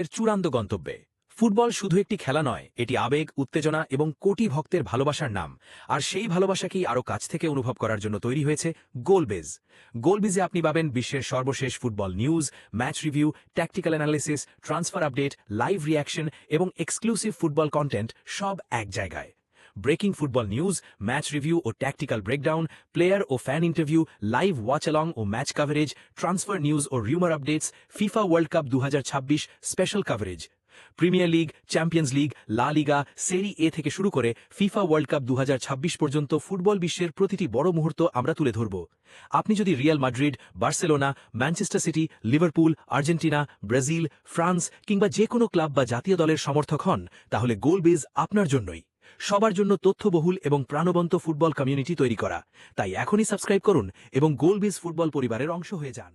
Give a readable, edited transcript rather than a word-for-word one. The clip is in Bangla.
এর চূড়ান্ত গন্তব্যে। ফুটবল শুধু একটি খেলা নয়, এটি আবেগ, উত্তেজনা এবং কোটি ভক্তের ভালোবাসার নাম। আর সেই ভালোবাসাকেই আরও কাছ থেকে অনুভব করার জন্য তৈরি হয়েছে গোলবেজ। গোলবেজে আপনি পাবেন বিশ্বের সর্বশেষ football news, match review, tactical analysis, transfer update, live reaction এবং এক্সক্লুসিভ ফুটবল কন্টেন্ট সব এক জায়গায়। Breaking football news, match review ও ট্যাকটিক্যাল ব্রেকডাউন, প্লেয়ার ও fan interview, live watch along ও ম্যাচ কাভারেজ, ট্রান্সফার নিউজ ও rumour updates, FIFA World Cup 2026 special coverage. Premier League, Champions League, La Liga, সেরি এ থেকে শুরু করে ফিফা ওয়ার্ল্ড কাপ 2026 পর্যন্ত ফুটবল বিশ্বের প্রতিটি বড় মুহূর্ত আমরা তুলে ধরব। আপনি যদি Real Madrid, Barcelona, Manchester city, Liverpool, Argentina, Brazil, France কিংবা যে কোনো ক্লাব বা জাতীয় দলের সমর্থক হন, তাহলে গোলবেজ আপনার জন্যই। সবার জন্য তথ্যবহুল এবং প্রাণবন্ত ফুটবল কমিউনিটি তৈরি করা। তাই এখনই সাবস্ক্রাইব করুন এবং গোলবেজ ফুটবল পরিবারের অংশ হয়ে যান।